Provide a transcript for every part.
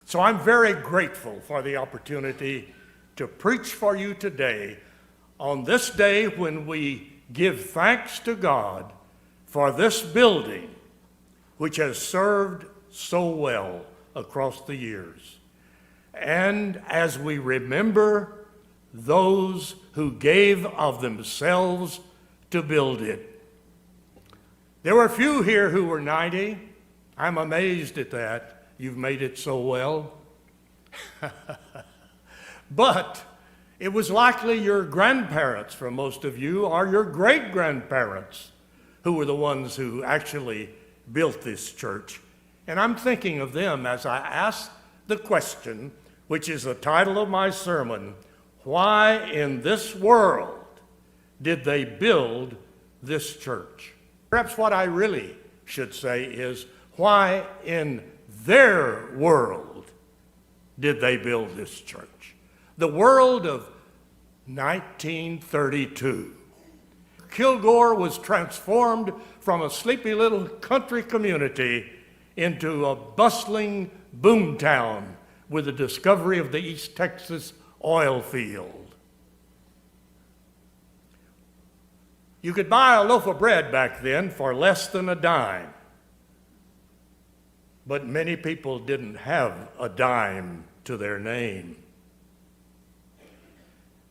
So I'm very grateful for the opportunity to preach for you today on this day when we give thanks to God for this building, which has served so well across the years. And as we remember those who gave of themselves to build it. There were few here who were 90. I'm amazed at that. You've made it so well. But it was likely your grandparents, for most of you, or your great-grandparents, who were the ones who actually built this church. And I'm thinking of them as I ask the question, which is the title of my sermon, why in this world did they build this church? Perhaps what I really should say is, why in their world did they build this church? The world of 1932. Kilgore was transformed from a sleepy little country community into a bustling boomtown with the discovery of the East Texas oil field. You could buy a loaf of bread back then for less than a dime. But many people didn't have a dime to their name.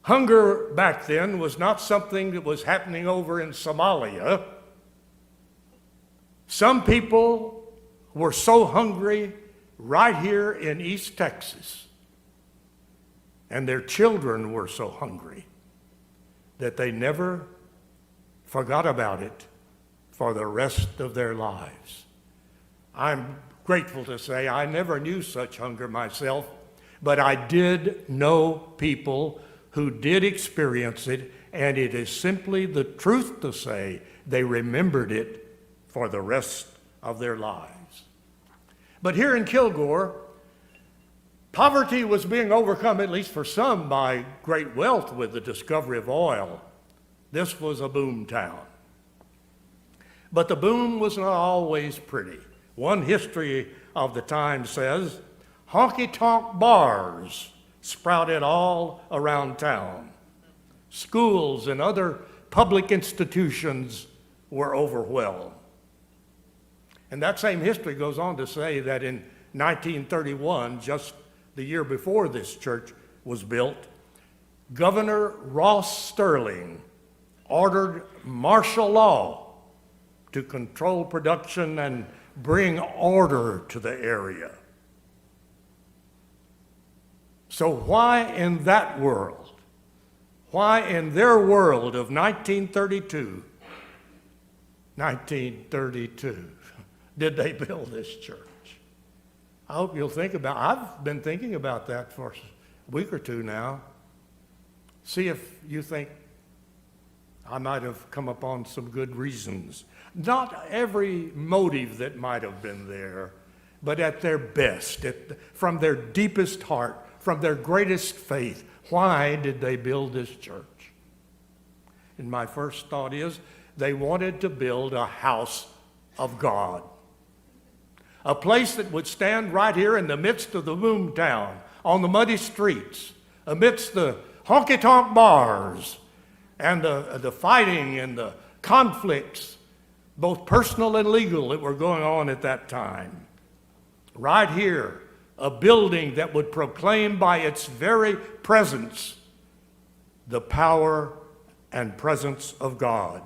Hunger back then was not something that was happening over in Somalia. Some people were so hungry right here in East Texas, and their children were so hungry that they never forgot about it for the rest of their lives. I'm grateful to say I never knew such hunger myself, but I did know people who did experience it, and it is simply the truth to say they remembered it for the rest of their lives. But here in Kilgore, poverty was being overcome, at least for some, by great wealth with the discovery of oil. This was a boom town. But the boom was not always pretty. One history of the time says, honky-tonk bars sprouted all around town. Schools and other public institutions were overwhelmed. And that same history goes on to say that in 1931, just the year before this church was built, Governor Ross Sterling ordered martial law to control production and bring order to the area. So why in that world, why in their world of 1932, did they build this church? I hope you'll think about it. I've been thinking about that for a week or two now. See if you think I might have come upon some good reasons. Not every motive that might have been there, but at their best, from their deepest heart, from their greatest faith, why did they build this church? And my first thought is they wanted to build a house of God. A place that would stand right here in the midst of the boom town, on the muddy streets, amidst the honky-tonk bars and the fighting and the conflicts, both personal and legal, that were going on at that time. Right here, a building that would proclaim by its very presence the power and presence of God.